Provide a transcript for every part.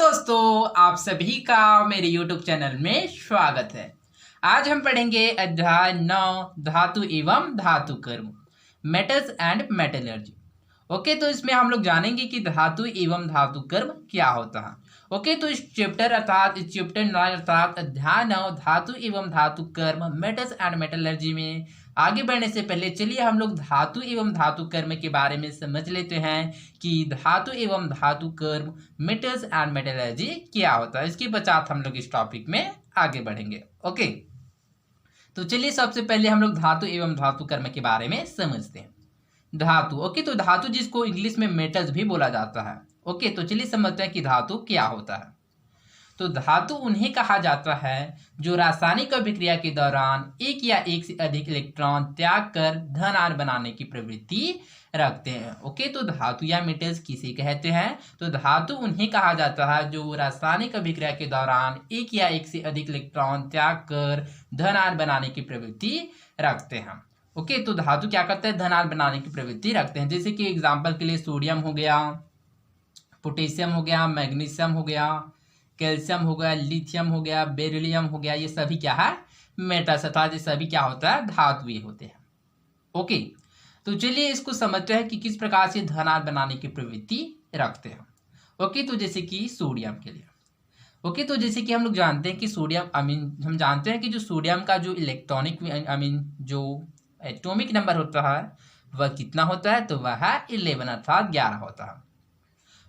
दोस्तों, आप सभी का मेरे YouTube चैनल में स्वागत है। आज हम पढ़ेंगे अध्याय 9 धातु एवं धातु कर्म, मेटल्स एंड मेटलर्जी। ओके, तो इसमें हम लोग जानेंगे कि धातु एवं धातु कर्म क्या होता है। ओके, तो इस चैप्टर 9 अर्थात अध्याय 9 धातु एवं धातु कर्म, मेटल्स एंड मेटलर्जी में आगे बढ़ने से पहले चलिए हम लोग धातु एवं धातु कर्म के बारे में समझ लेते हैं कि धातु एवं धातु कर्म, मेटल्स एंड मेटलर्जी क्या होता है। इसके पश्चात हम लोग इस टॉपिक में आगे बढ़ेंगे। ओके, तो चलिए सबसे पहले हम लोग धातु एवं धातु कर्म के बारे में समझते हैं। धातु, ओके, तो धातु जिसको इंग्लिश में मेटल्स भी बोला जाता है। ओके, तो चलिए समझते हैं कि धातु क्या होता है। तो धातु उन्हें कहा जाता है जो रासायनिक अभिक्रिया के दौरान एक या एक से अधिक इलेक्ट्रॉन त्याग कर धन आयन बनाने की प्रवृत्ति रखते हैं। ओके, तो धातु या मेटल्स किसे कहते हैं? तो धातु उन्हें कहा जाता है जो रासायनिक अभिक्रिया के दौरान एक या एक से अधिक इलेक्ट्रॉन त्याग कर धन आयन बनाने की प्रवृत्ति रखते हैं। ओके, तो धातु क्या करते हैं? धन आयन बनाने की प्रवृत्ति रखते हैं। जैसे कि एग्जाम्पल के लिए सोडियम हो गया, पोटेशियम हो गया, मैग्नीशियम हो गया, कैल्शियम हो गया, लिथियम हो गया, बेरिलियम हो गया, ये सभी क्या है? मेटल्स, अर्थात ये सभी क्या होता है? धातु होते हैं। ओके, तो चलिए इसको समझते हैं कि किस प्रकार से धन आयन बनाने की प्रवृत्ति रखते हैं। ओके, तो जैसे कि सोडियम के लिए, ओके, तो जैसे कि हम लोग जानते हैं कि सोडियम हम जानते हैं कि जो सोडियम का जो इलेक्ट्रॉनिक जो एटॉमिक नंबर होता है वह कितना होता है? तो वह है 11, अर्थात 11 होता है।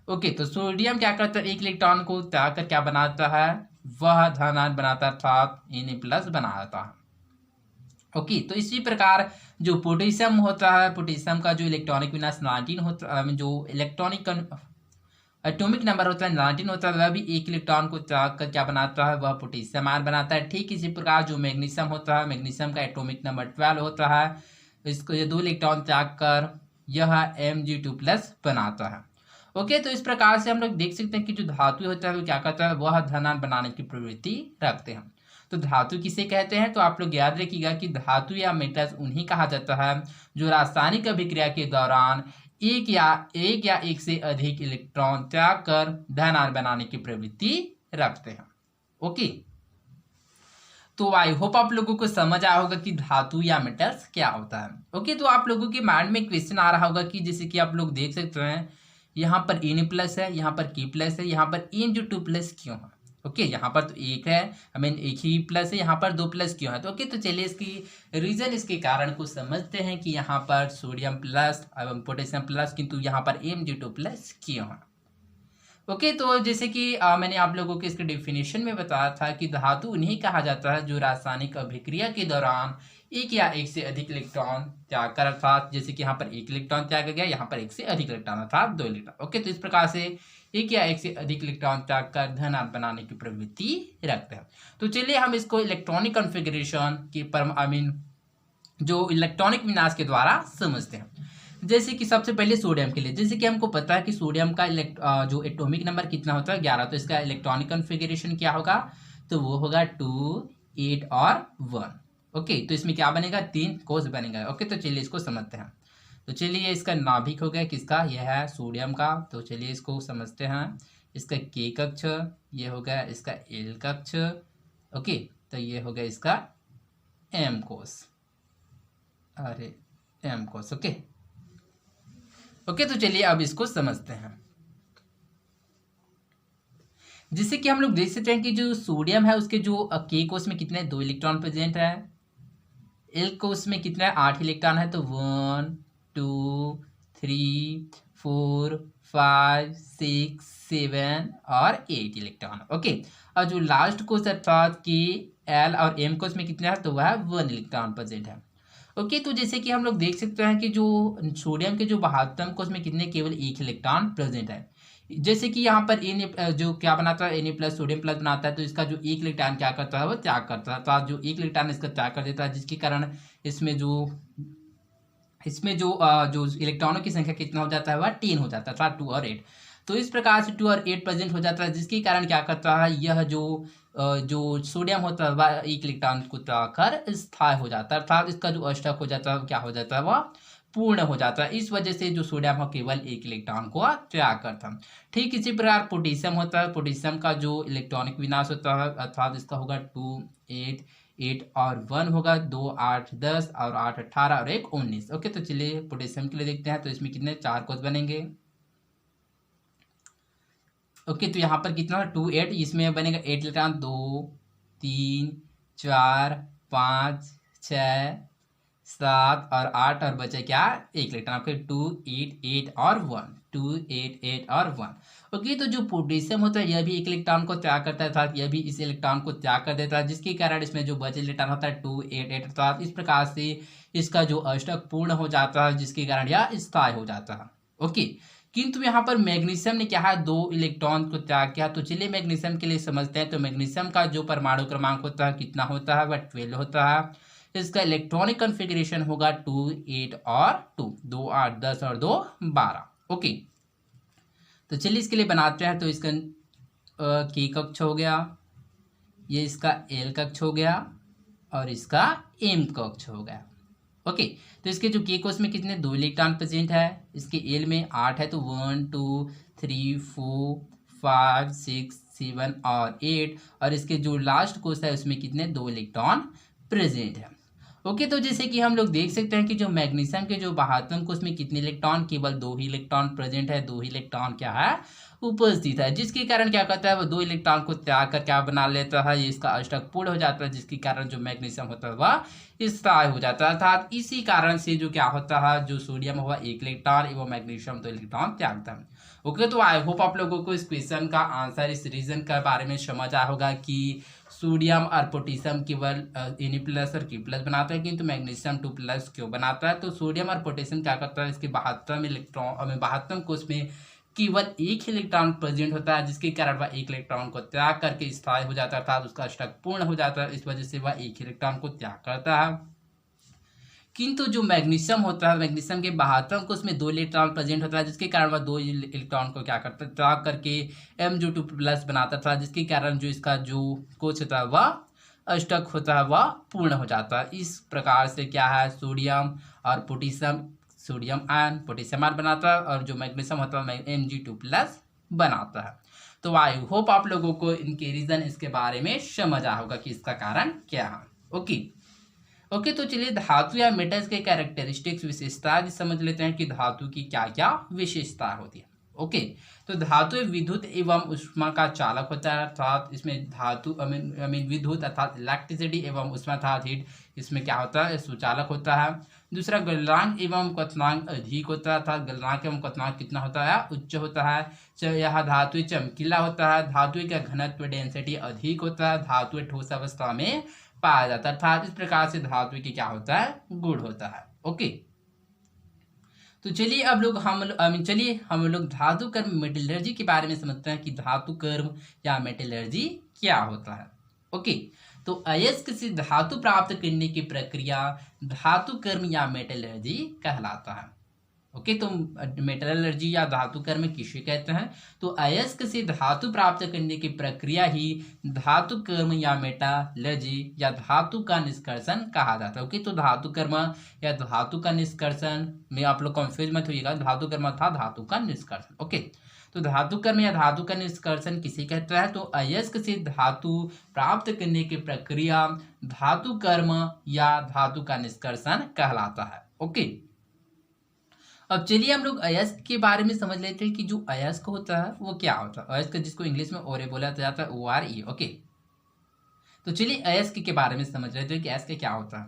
ओके, तो सोडियम क्या करता है? एक इलेक्ट्रॉन को त्याग कर क्या बनाता है? वह धन आयन बनाता है, अर्थात Na+ बनाता है। ओके, तो इसी प्रकार जो पोटेशियम होता है, पोटेशियम का जो इलेक्ट्रॉनिक विन्यास 19 होता है, जो इलेक्ट्रॉनिक एटॉमिक नंबर होता है 19 होता है, वह भी एक इलेक्ट्रॉन को त्याग कर क्या बनाता है? वह पोटेशियम आयन बनाता है। ठीक इसी प्रकार जो मैग्नीशियम होता है, मैग्नीशियम का एटॉमिक नंबर 12 होता है, इसको ये 2 इलेक्ट्रॉन त्याग कर यह Mg2+ बनाता है। ओके, तो इस प्रकार से हम लोग देख सकते हैं कि जो धातु होता है वो क्या करता है? वह धन आयन बनाने की प्रवृत्ति रखते हैं। तो धातु किसे कहते हैं? तो आप लोग याद रखिएगा कि धातु या मेटल्स उन्हें कहा जाता है जो रासायनिक अभिक्रिया के दौरान एक या एक से अधिक इलेक्ट्रॉन त्याग कर धन आयन बनाने की प्रवृत्ति रखते हैं। ओके, तो आई होप आप लोगों को समझ आया होगा कि धातु या मेटल्स क्या होता है। ओके, तो आप लोगों के माइंड में क्वेश्चन आ रहा होगा कि जैसे कि आप लोग देख सकते हैं यहाँ पर Na+ है, यहाँ पर K+ है, यहाँ पर Mg2+ क्यों है? ओके, यहाँ पर तो एक है, एक ही प्लस है, यहाँ पर 2+ क्यों है? तो ओके, तो चलिए इसकी रीजन, इसके कारण को समझते हैं कि यहाँ पर सोडियम प्लस एवं पोटेशियम प्लस, किंतु यहाँ पर Mg2+ क्यों है। ओके, तो जैसे कि मैंने आप लोगों को इसके डेफिनेशन में बताया था कि धातु उन्हें कहा जाता है जो रासायनिक अभिक्रिया के दौरान एक या एक से अधिक इलेक्ट्रॉन त्याग कर, अर्थात जैसे कि यहाँ पर एक इलेक्ट्रॉन त्याग गया, यहाँ पर एक से अधिक इलेक्ट्रॉन अर्थात 2 इलेक्ट्रॉन। ओके, तो इस प्रकार से एक या एक से अधिक इलेक्ट्रॉन त्याग कर धन आयन बनाने की प्रवृत्ति रखते हैं। तो चलिए हम इसको इलेक्ट्रॉनिक कॉन्फ़िगरेशन की जो इलेक्ट्रॉनिक विन्यास के द्वारा समझते हैं। जैसे कि सबसे पहले सोडियम के लिए, जैसे कि हमको पता है कि सोडियम का जो एटॉमिक नंबर कितना होता है? 11। तो इसका इलेक्ट्रॉनिक कॉन्फ़िगरेशन क्या होगा? तो वो होगा 2, 8 और 1। ओके, तो इसमें क्या बनेगा? 3 कोष बनेगा। ओके, तो चलिए इसको समझते हैं। तो चलिए इसका नाभिक हो गया किसका? यह है सोडियम का। तो चलिए इसको समझते हैं। इसका K कक्ष, ये हो गया इसका L कक्ष। ओके, तो ये हो गया इसका M कोष, अरे M कोष। ओके, ओके, तो चलिए अब इसको समझते हैं। जिससे कि हम लोग देख सकते हैं कि जो सोडियम है उसके जो K कोष में कितने? 2 इलेक्ट्रॉन प्रेजेंट है। L कोष में कितना है? 8 इलेक्ट्रॉन है। तो 1, 2, 3, 4, 5, 6, 7 और 8 इलेक्ट्रॉन। ओके, और जो लास्ट कोष अर्थात कि L और M कोष में कितना है? तो वह 1 इलेक्ट्रॉन प्रेजेंट है। ओके, तो जैसे कि हम लोग देख सकते हैं कि जो सोडियम के जो 72 कोष में कितने? केवल 1 इलेक्ट्रॉन प्रेजेंट है। जैसे कि यहाँ पर जो क्या बनाता है? Na+ सोडियम प्लस बनाता है, तो इसका जो 1 इलेक्ट्रॉन क्या करता है? वो त्याग करता है। तो जो 1 इलेक्ट्रॉन इसका त्याग कर देता है, जिसके कारण इसमें जो इलेक्ट्रॉनों की संख्या कितना हो जाता है? वह 10 हो जाता है, अर्थात 2 और 8। तो इस प्रकार से 2 और 8 प्रेजेंट हो जाता है, जिसके कारण क्या करता है? यह जो सोडियम होता है वह 1 इलेक्ट्रॉन को त्याग कर स्थायी हो जाता है, अर्थात इसका जो अष्टक हो जाता है क्या हो जाता है? वह पूर्ण हो जाता है। इस वजह से जो सोडियम है केवल एक इलेक्ट्रॉन को त्याग करता है। ठीक इसी प्रकार पोटेशियम होता है। पोटेशियम का जो इलेक्ट्रॉनिक विनाश होता है अर्थात इसका होगा 2 8 8 और 1 होगा, 2 8 10 और 8 18 और 1 19। ओके, तो चलिए पोटेशियम के लिए देखते हैं। तो इसमें कितने 4 कोष बनेंगे। ओके, तो यहाँ पर कितना 2 8, इसमें बनेगा 8 इलेक्ट्रॉन, 2 3 4 5 6 7 और 8 और बचे क्या 1 इलेक्ट्रॉन। आपके 2 8 8 और 1, 2 8 8 और 1। ओके, तो जो पोटेशियम होता है यह भी एक इलेक्ट्रॉन को त्याग करता है अर्थात यह भी इस इलेक्ट्रॉन को त्याग कर देता है, जिसके कारण इसमें जो बचे इलेक्ट्रॉन होता है 2 8 8 अर्थात इस प्रकार से इसका जो अष्टक पूर्ण हो जाता है, जिसके कारण यह स्थायी हो जाता है। ओके, किंतु यहाँ पर मैग्नीशियम ने क्या है 2 इलेक्ट्रॉन को त्याग किया। तो चलिए मैग्नीशियम के लिए समझते हैं। तो मैग्नीशियम का जो परमाणु क्रमांक होता है कितना होता है, वह 12 होता है। इसका इलेक्ट्रॉनिक कॉन्फ़िगरेशन होगा 2 8 और 2, 2 8 10 और 2 12। ओके, तो चलिए इसके लिए बनाते हैं। तो इसका की कक्ष हो गया, ये इसका एल कक्ष हो गया और इसका एम कक्ष हो गया। ओके, तो इसके जो के कोष में कितने 2 इलेक्ट्रॉन प्रेजेंट है, इसके एल में 8 है, तो 1 2 3 4 5 6 7 और 8 और इसके जो लास्ट कोष है उसमें कितने 2 इलेक्ट्रॉन प्रेजेंट है। ओके, तो जैसे कि हम लोग देख सकते हैं कि जो मैग्नीशियम के जो 72 कोष में कितने इलेक्ट्रॉन, केवल 2 ही इलेक्ट्रॉन प्रेजेंट है, 2 ही इलेक्ट्रॉन क्या है उपस्थित है, जिसके कारण क्या करता है वो 2 इलेक्ट्रॉन को त्याग कर क्या बना लेता है, ये इसका अष्टक पूर्ण हो जाता है, जिसके कारण जो मैग्नीशियम होता है वह स्थायी हो जाता है। अर्थात इसी कारण से जो क्या होता है जो सोडियम हुआ 1 इलेक्ट्रॉन एवं मैग्नीशियम 2 इलेक्ट्रॉन त्यागता है। ओके, तो आई होप आप लोगों को इस क्वेश्चन का आंसर, इस रीजन के बारे में समझ आया होगा कि सोडियम और पोटेशियम केवल Na प्लस और K प्लस बनाता है, किंतु मैग्नीशियम 2 प्लस क्यों बनाता है। तो सोडियम और पोटेशियम क्या करता है, इसके 72 इलेक्ट्रॉन 72 कोष में केवल 1 इलेक्ट्रॉन प्रेजेंट होता है, जिसके कारण वह 1 इलेक्ट्रॉन को त्याग करके स्थायी हो जाता है अर्थात उसका अष्टक पूर्ण हो जाता है। इस वजह से वह 1 इलेक्ट्रॉन को त्याग करता है। किंतु जो मैग्नीशियम होता है, मैग्नीशियम के 72 को उसमें 2 इलेक्ट्रॉन प्रेजेंट होता है, जिसके कारण वह 2 इलेक्ट्रॉन को क्या करता है त्याग करके Mg2 प्लस बनाता था, जिसके कारण जो इसका जो कोष होता है वह अष्टक होता है वह पूर्ण हो जाता है। इस प्रकार से क्या है सोडियम और potassium, sodium ion potassium ion बनाता है और जो मैग्नीशियम होता है Mg2 प्लस बनाता है। तो आई होप आप लोगों को इनके रीजन इसके बारे में समझ आया होगा कि इसका कारण क्या है। ओके, तो चलिए धातु या मेटल्स के कैरेक्टरिस्टिक्स विशेषता समझ लेते हैं कि धातु की क्या क्या विशेषता होती है। ओके, तो धातु विद्युत एवं उष्मा का चालक होता है अर्थात इसमें धातु विद्युत अर्थात इलेक्ट्रिसिटी एवं उष्मा अर्थात हीट, इसमें क्या होता है सुचालक होता है। दूसरा गलनांक एवं क्वथनांक अधिक होता है अर्थात गलनांक एवं क्वथनांक कितना होता है उच्च होता है। यह धातु चमकीला होता है, धातु का घनत्व डेंसिटी अधिक होता है, धातु ठोस अवस्था में पाया जाता है अर्थात इस प्रकार से धातु की क्या होता है गुण होता है। ओके, तो चलिए अब लोग हम लोग धातु कर्म मेटलर्जी के बारे में समझते हैं कि धातु कर्म या मेटलर्जी क्या होता है। ओके, तो अयस्क से धातु प्राप्त करने की प्रक्रिया धातु कर्म या मेटलर्जी कहलाता है। ओके, तो मेटलर्जी या धातु कर्म किसे कहते हैं, तो अयस्क से धातु प्राप्त करने की प्रक्रिया ही धातु कर्म या मेटलर्जी या धातु का निष्कर्षण कहा जाता है। ओके, तो धातु कर्म या धातु का निष्कर्षण में आप लोग कंफ्यूज मत होइएगा, धातु कर्म था धातु का निष्कर्षण। ओके, तो धातु कर्म या धातु का निष्कर्षण किसे कहता है, तो अयस्क से धातु प्राप्त करने की प्रक्रिया धातु कर्म या धातु का निष्कर्षण कहलाता है। ओके, अब चलिए हम लोग अयस्क के बारे में समझ लेते हैं कि जो अयस्क होता है वो क्या होता है। अयस्क जिसको इंग्लिश में ओरे बोला जाता है ORE। ओके, तो चलिए अयस्क के बारे में समझ लेते हैं कि अयस्क क्या होता है।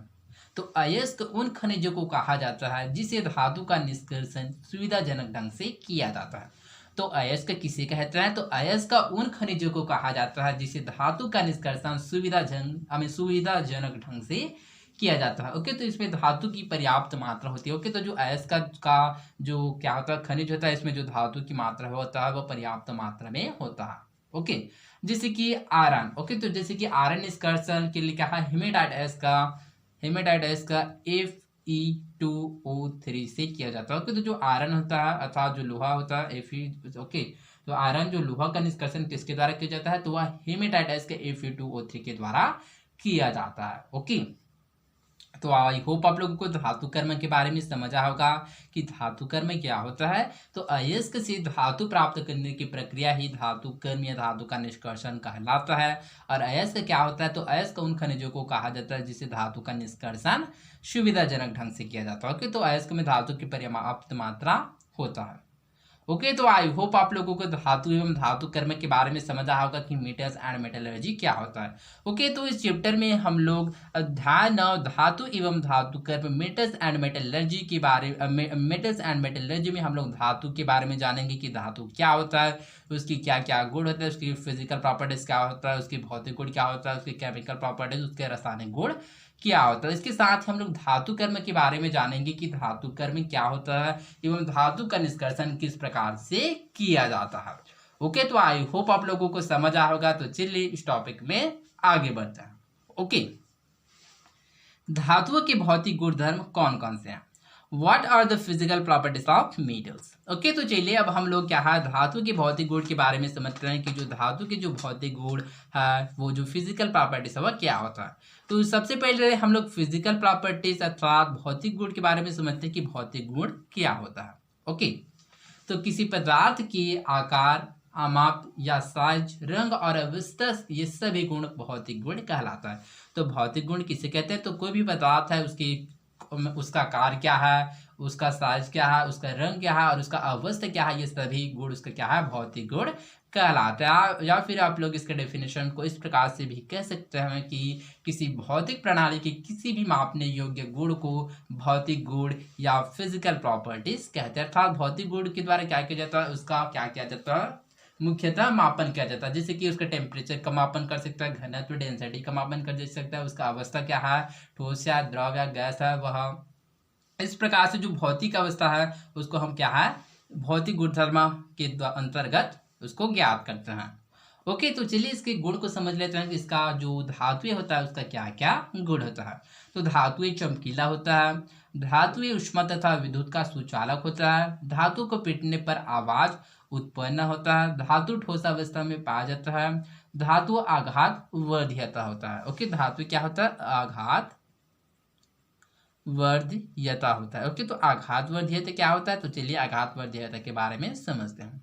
तो अयस्क उन खनिजों को कहा जाता है जिसे धातु का निष्कर्षण सुविधाजनक ढंग से किया जाता है। तो अयस्क किसे कहते हैं, तो अयस्क उन खनिजों को कहा जाता है जिसे धातु का निष्कर्षण सुविधाजनक ढंग से किया जाता है। ओके, तो इसमें धातु की पर्याप्त मात्रा होती है। ओके, तो जो अयस्क का जो क्या होता है खनिज होता है, इसमें जो धातु की मात्रा होता है वो पर्याप्त मात्रा में होता है। ओके, जैसे कि आयरन। ओके, तो जैसे कि आयरन निष्कर्षण के लिए क्या है हेमेटाइट अयस्क का Fe2O3 से किया जाता है। ओके, तो जो आयरन होता है अर्थात जो लोहा होता है Fe। ओके, तो आयरन जो लोहा का निष्कर्षण किसके द्वारा किया जाता है, तो वह हेमेटाइट अयस्क Fe2O3 के द्वारा किया जाता है। ओके, तो आई होप आप लोगों को धातु कर्म के बारे में समझा होगा कि धातु कर्म क्या होता है। तो अयस्क से धातु प्राप्त करने की प्रक्रिया ही धातु कर्म या धातु का निष्कर्षण कहलाता है। और अयस्क क्या होता है, तो अयस्क उन खनिजों को कहा जाता है जिसे धातु का निष्कर्षण सुविधाजनक ढंग से किया जाता है। ओके, तो अयस्क में धातु की पर्याप्त मात्रा होता है। ओके, तो आई होप आप लोगों को धातु एवं धातु कर्म के बारे में समझा होगा कि मेटल्स एंड मेटलर्जी क्या होता है। ओके, तो इस चैप्टर में हम लोग अध्याय 9 धातु एवं धातु कर्म मेटल्स एंड मेटलर्जी के बारे मेटल्स एंड मेटलर्जी में हम लोग धातु के बारे में जानेंगे कि धातु क्या होता है, उसकी क्या क्या गुण होता है, उसकी फिजिकल प्रॉपर्टीज क्या होता है, उसकी भौतिक गुण क्या होता है, उसकी केमिकल प्रॉपर्टीज, उसके रासायनिक गुण क्या होता है। इसके साथ हम लोग धातु कर्म के बारे में जानेंगे कि धातु कर्म क्या होता है एवं धातु का निष्कर्षण किस प्रकार से किया जाता है। ओके, तो आई होप आप लोगों को समझ आ होगा। तो चलिए इस टॉपिक में आगे बढ़ते हैं। ओके, धातुओं के भौतिक गुणधर्म कौन कौन से हैं? What are the physical properties of metals? Okay, तो चलिए अब हम लोग क्या है धातु के भौतिक गुण के बारे में समझते हैं कि जो धातु के जो भौतिक गुण है वो जो फिजिकल प्रॉपर्टीज है वह क्या होता है। तो सबसे पहले हम लोग फिजिकल प्रॉपर्टीज अर्थात भौतिक गुण के बारे में समझते हैं कि भौतिक गुण क्या होता है। ओके, तो किसी पदार्थ के आकार, माप या साइज, रंग और अवस्था, ये सभी गुण भौतिक गुण कहलाता है। तो भौतिक गुण किसे कहते हैं? तो कोई भी पदार्थ है उसका आकार क्या है, उसका साइज क्या है, उसका रंग क्या है और उसका अवस्था क्या है, ये सभी गुण उसका क्या है भौतिक गुण कहलाता है। या फिर आप लोग इसके डेफिनेशन को इस प्रकार से भी कह सकते हैं कि किसी भौतिक प्रणाली के किसी भी मापने योग्य गुण को भौतिक गुण या फिजिकल प्रॉपर्टीज कहते हैं। अर्थात भौतिक गुण के द्वारा क्या किया जाता है, उसका क्या किया जाता है, मुख्यतः मापन किया जाता है। जैसे कि उसका टेम्परेचर का मापन कर सकता है, घनत्व डेंसिटी का मापन कर सकता है, उसका अवस्था क्या है, ठोस या द्रव या गैस है वह। इस प्रकार से जो भौतिक अवस्था है उसको हम क्या है भौतिक गुणधर्म के अंतर्गत उसको ज्ञात करते हैं। ओके, तो चलिए इसके गुण को समझ लेते हैं कि इसका जो धातु होता है उसका क्या क्या गुण होता है। तो धातु चमकीला होता है, धातु ऊष्मा तथा विद्युत का सुचालक होता है, धातु को पीटने पर आवाज उत्पन्न होता है, धातु ठोस अवस्था में पाया जाता है, धातु आघात वर्धीयता होता है। ओके, धातु क्या होता है, आघात वर्धीयता होता है। ओके, तो आघात वर्धीयता क्या होता है? तो चलिए आघात वर्धीयता के बारे में समझते हैं।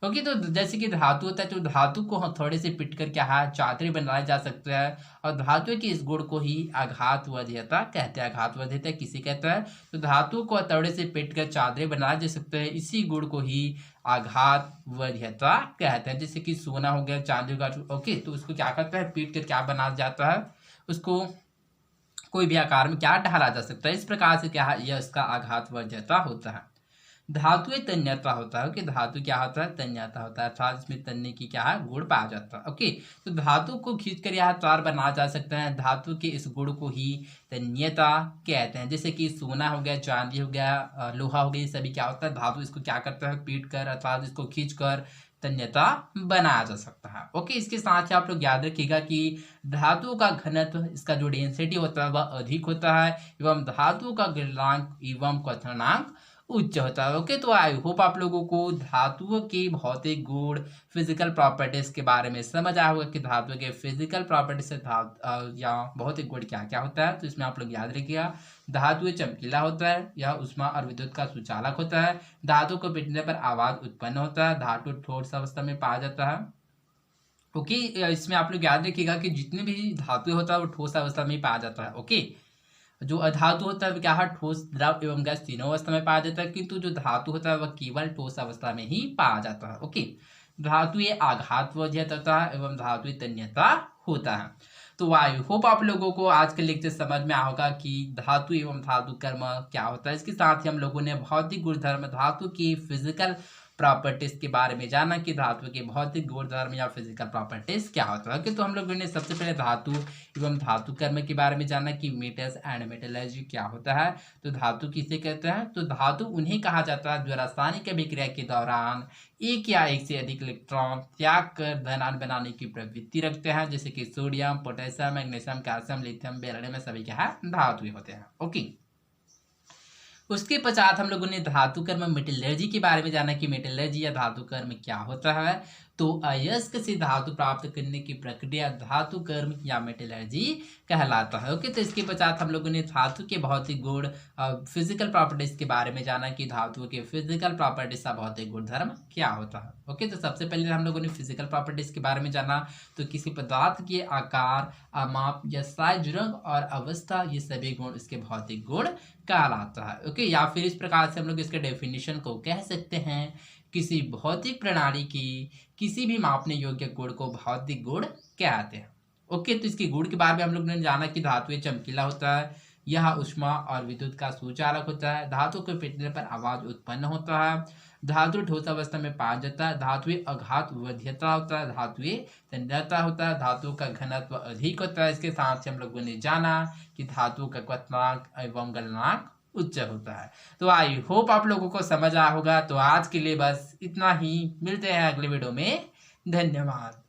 ओके, तो जैसे कि धातु होता है तो धातु को हथौड़े से पीट कर क्या है चादरें बनाया जा सकता है और धातु के इस गुण को ही आघात वर्धीयता कहते हैं। आघात वर्धीयता किसे कहता है? तो धातु को हथौड़े से पीट कर चादरें बनाया जा सकता है, इसी गुण को ही आघात वर्धीयता कहते हैं। जैसे कि सोना हो गया, चांदी का, ओके, तो उसको क्या करता है पीट कर क्या बनाया जाता है, उसको कोई भी आकार में क्या ढाला जा सकता है। इस प्रकार से क्या है यह इसका आघात वर्धीयता होता है। धातु तन्यता होता है। ओके, धातु क्या होता है, तन्यता होता है अर्थात इसमें तन्य की क्या है गुण पाया जाता है। ओके, तो धातु को खींचकर यह तार बनाया जा सकता है, धातु के इस गुण को ही तन्यता कहते हैं। जैसे कि सोना हो गया, चांदी हो गया, लोहा हो गया, ये सभी क्या होता है धातु इसको क्या करता है पीट कर अर्थात इसको खींच कर तन्यता बनाया जा सकता है। ओके, इसके साथ ही आप लोग याद रखिएगा कि धातु का घनत्व इसका जो डेंसिटी होता है वह अधिक होता है एवं धातु का गलनांक एवं क्वथनांक उच्च होता है। ओके, तो आई होप आप लोगों को धातुओं के भौतिक गुण फिजिकल प्रॉपर्टीज के बारे में समझ आया होगा कि धातु के फिजिकल प्रॉपर्टीज से या भौतिक गुण क्या क्या होता है। तो इसमें आप लोग याद रखिएगा धातु चमकीला होता है, यह ऊष्मा और विद्युत का सुचालक होता है, धातु को पीटने पर आवाज उत्पन्न होता है, धातु ठोस अवस्था में पाया जाता है। ओके, इसमें आप लोग याद रखिएगा कि जितने भी धातु होता है वो ठोस अवस्था में पाया जाता है। ओके, जो अधातु होता है क्या है ठोस, द्रव एवं गैस तीनों अवस्था में पाया जाता है, किंतु जो धातु होता है वह केवल ठोस अवस्था में ही पाया जाता है। ओके, धातु ये आघात वर्धीयता होता है एवं धातु तन्यता होता है। तो आई होप आप लोगों को आज के लेक्चर समझ में आया होगा कि धातु एवं धातु कर्म क्या होता है। इसके साथ ही हम लोगों ने भौतिक गुणधर्म धातु की फिजिकल प्रॉपर्टीज के बारे में जाना कि धातु के भौतिक गुणधर्म या फिजिकल प्रॉपर्टीज क्या होता है। ओके, तो हम लोगों ने सबसे पहले धातु एवं धातु कर्म के बारे में जाना कि मेटल्स एंड मेटलर्जी क्या होता है। तो धातु किसे कहते हैं? तो धातु उन्हें कहा जाता है जो रासायनिक अभिक्रिया के दौरान एक या एक से अधिक इलेक्ट्रॉन त्याग कर धनात्मक बनाने की प्रवृत्ति रखते हैं, जैसे कि sodium, potassium, magnesium, calcium, lithium, beryllium सभी क्या है धातु होते हैं। ओके, उसके पश्चात हम लोगों ने धातु कर्म मेटलर्जी के बारे में जाना कि मेटलर्जी या धातु कर्म क्या होता है। तो अयस्क से धातु प्राप्त करने की प्रक्रिया धातु कर्म या मेटलर्जी कहलाता है। ओके, तो इसके पश्चात हम लोगों ने धातु के भौतिक गुण फिजिकल प्रॉपर्टीज के बारे में जाना कि धातुओं के फिजिकल प्रॉपर्टीज का भौतिक गुणधर्म क्या होता है। ओके, तो सबसे पहले हम लोगों ने फिजिकल प्रॉपर्टीज के बारे में जाना। तो किसी पदार्थ के आकार, माप या साइज, रंग और अवस्था, ये सभी गुण इसके भौतिक गुण कहलाता है। ओके, या फिर इस प्रकार से हम लोग इसके डेफिनेशन को कह सकते हैं, किसी भौतिक प्रणाली की किसी भी मापने योग्य गुण को भौतिक गुण कहते हैं। ओके, तो इसके गुण के बारे में हम लोग ने जाना कि धातु चमकीला होता है, यह ऊष्मा और विद्युत का सुचालक होता है, धातु को पीटने पर आवाज उत्पन्न होता है, धातु ठोस अवस्था में पाया जाता है, धातु अघात वध्यता होता है, धातु तन्यता होता है, धातु का घनत्व अधिक होता है। इसके साथ ही हम लोगों ने जाना कि धातु का क्वथनांक एवं गलनांक उच्च होता है। तो आई होप आप लोगों को समझ आया होगा। तो आज के लिए बस इतना ही, मिलते हैं अगले वीडियो में। धन्यवाद।